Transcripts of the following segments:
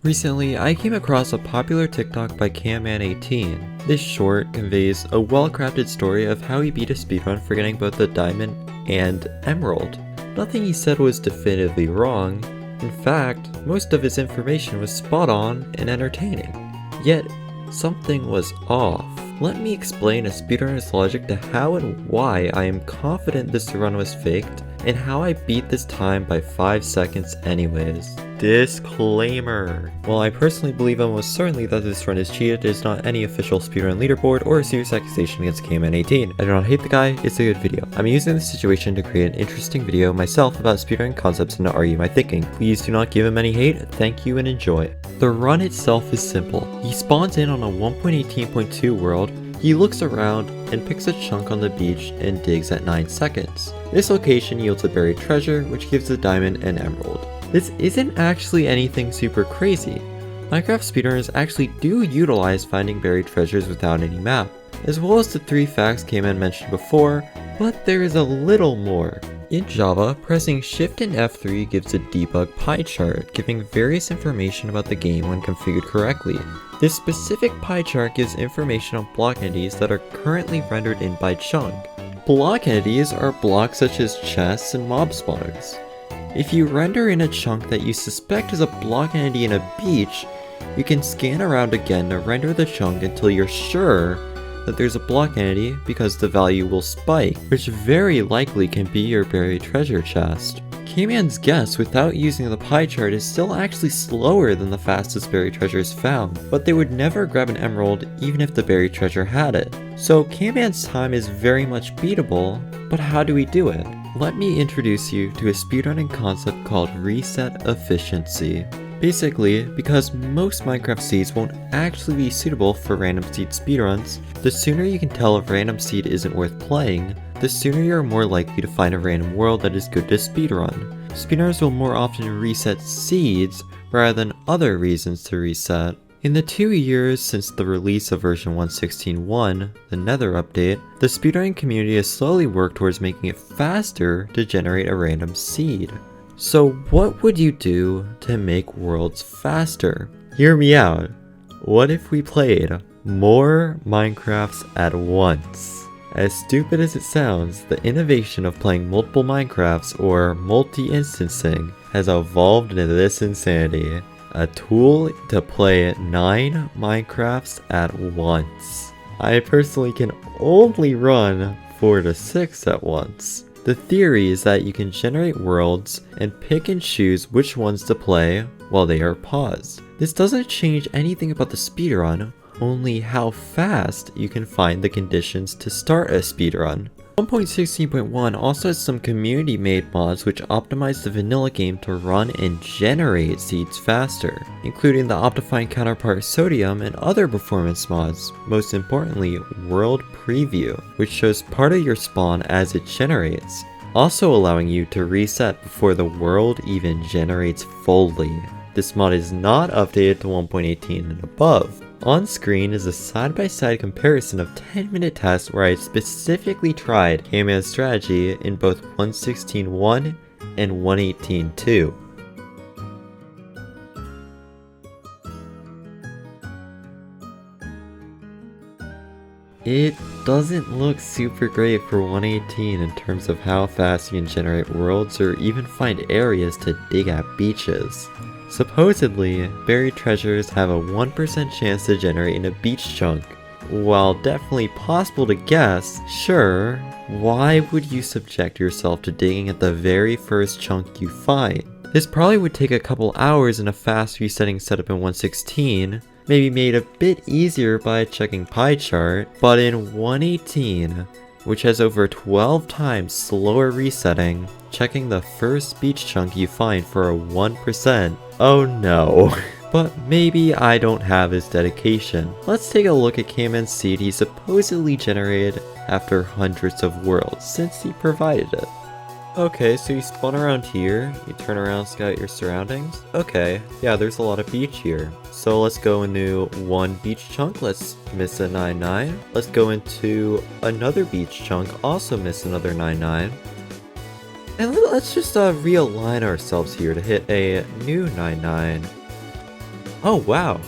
Recently, I came across a popular TikTok by Camman18. This short conveys a well-crafted story of how he beat a speedrun for getting both the diamond and emerald. Nothing he said was definitively wrong. In fact, most of his information was spot on and entertaining. Yet, something was off. Let me explain a speedrunner's logic to how and why I am confident this run was faked, and how I beat this time by 5 seconds anyways. Disclaimer. While I personally believe almost certainly that this run is cheated, it is not any official speedrun leaderboard or a serious accusation against Camman18. I do not hate the guy, it's a good video. I'm using this situation to create an interesting video myself about speedrun concepts and to argue my thinking. Please do not give him any hate, thank you and enjoy. The run itself is simple. He spawns in on a 1.18.2 world, he looks around and picks a chunk on the beach and digs at 9 seconds. This location yields a buried treasure, which gives the diamond and emerald. This isn't actually anything super crazy. Minecraft speedrunners actually do utilize finding buried treasures without any map, as well as the 3 facts Camman mentioned before, but there is a little more. In Java, pressing Shift and F3 gives a debug pie chart, giving various information about the game when configured correctly. This specific pie chart gives information on block entities that are currently rendered in by chunk. Block entities are blocks such as chests and mob spawners. If you render in a chunk that you suspect is a block entity in a beach, you can scan around again to render the chunk until you're sure that there's a block entity, because the value will spike, which very likely can be your buried treasure chest. Camman's guess without using the pie chart is still actually slower than the fastest buried treasures found, but they would never grab an emerald even if the buried treasure had it. So Camman's time is very much beatable, but how do we do it? Let me introduce you to a speedrunning concept called reset efficiency. Basically, because most Minecraft seeds won't actually be suitable for random seed speedruns, the sooner you can tell if random seed isn't worth playing, the sooner you're more likely to find a random world that is good to speedrun. Speedrunners will more often reset seeds rather than other reasons to reset. In the 2 years since the release of version 1.16.1, the Nether update, the speedrunning community has slowly worked towards making it faster to generate a random seed. So what would you do to make worlds faster? Hear me out. What if we played more Minecrafts at once? As stupid as it sounds, the innovation of playing multiple Minecrafts or multi-instancing has evolved into this insanity. A tool to play 9 Minecrafts at once. I personally can only run 4 to 6 at once. The theory is that you can generate worlds and pick and choose which ones to play while they are paused. This doesn't change anything about the speedrun, only how fast you can find the conditions to start a speedrun. 1.16.1 also has some community-made mods which optimize the vanilla game to run and generate seeds faster, including the Optifine counterpart Sodium and other performance mods, most importantly World Preview, which shows part of your spawn as it generates, also allowing you to reset before the world even generates fully. This mod is not updated to 1.18 and above. On screen is a side-by-side comparison of 10-minute tests where I specifically tried Camman's strategy in both 1.16.1 and 1.18.2. It doesn't look super great for 1.18 in terms of how fast you can generate worlds or even find areas to dig at beaches. Supposedly, buried treasures have a 1% chance to generate in a beach chunk. While definitely possible to guess, sure, why would you subject yourself to digging at the very first chunk you find? This probably would take a couple hours in a fast resetting setup in 1.16, maybe made a bit easier by checking pie chart, but in 1.18, which has over 12 times slower resetting, checking the first beach chunk you find for a 1%, oh no. But maybe I don't have his dedication. Let's take a look at Camman's seed he supposedly generated after hundreds of worlds, since he provided it. Okay, so you spawn around here, you turn around, scout your surroundings. Okay, yeah, there's a lot of beach here. So let's go into one beach chunk, let's miss a 9-9. Let's go into another beach chunk, also miss another 9-9. And let's just realign ourselves here to hit a new 9-9. Oh wow.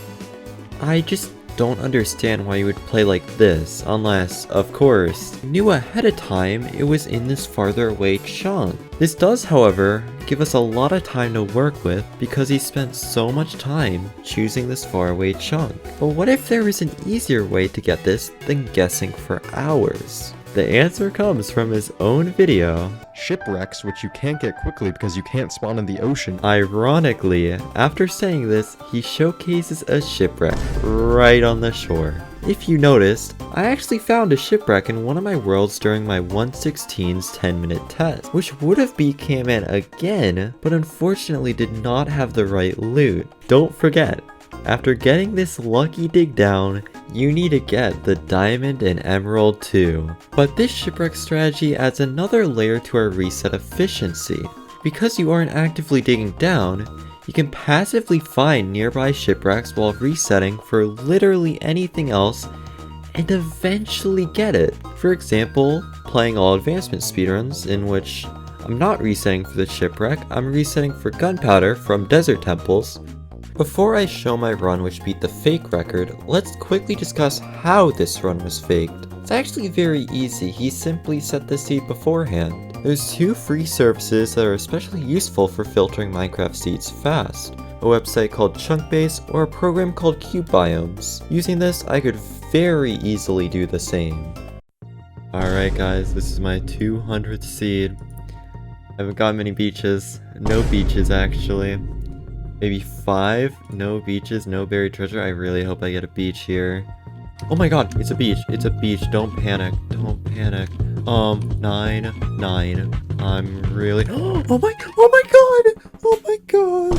I just don't understand why you would play like this, unless, of course, you knew ahead of time it was in this farther away chunk. This does, however, give us a lot of time to work with because he spent so much time choosing this far away chunk. But what if there was an easier way to get this than guessing for hours? The answer comes from his own video. Shipwrecks, which you can't get quickly because you can't spawn in the ocean. Ironically, after saying this, he showcases a shipwreck right on the shore. If you noticed, I actually found a shipwreck in one of my worlds during my 1:16's 10-minute test, which would have beat Camman again, but unfortunately did not have the right loot. Don't forget, after getting this lucky dig down, you need to get the diamond and emerald too. But this shipwreck strategy adds another layer to our reset efficiency. Because you aren't actively digging down, you can passively find nearby shipwrecks while resetting for literally anything else and eventually get it. For example, playing all advancement speedruns in which I'm not resetting for the shipwreck, I'm resetting for gunpowder from desert temples. Before I show my run which beat the fake record, let's quickly discuss how this run was faked. It's actually very easy, he simply set the seed beforehand. There's two free services that are especially useful for filtering Minecraft seeds fast. A website called Chunkbase or a program called Cube Biomes. Using this, I could very easily do the same. Alright guys, this is my 200th seed. I haven't got many beaches. No beaches actually. Maybe 5? No beaches, no buried treasure. I really hope I get a beach here. Oh my god, it's a beach. It's a beach. Don't panic. Don't panic. 9. I'm really... Oh my god! Oh my god!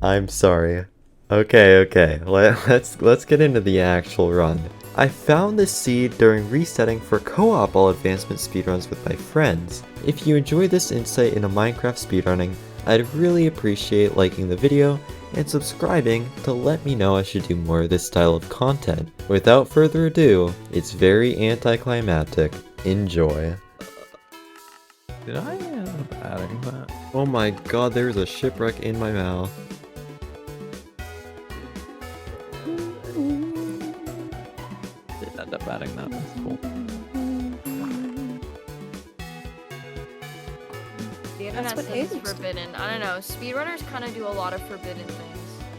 I'm sorry. Okay. Let's get into the actual run. I found this seed during resetting for co-op all advancement speedruns with my friends. If you enjoy this insight into Minecraft speedrunning, I'd really appreciate liking the video and subscribing to let me know I should do more of this style of content. Without further ado, it's very anticlimactic. Enjoy. Did I end up adding that? Oh my god, there's a shipwreck in my mouth. Did end up adding that. That's cool. The internet what says it's aliens do. forbidden. I don't know. Speedrunners kind of do a lot of forbidden things.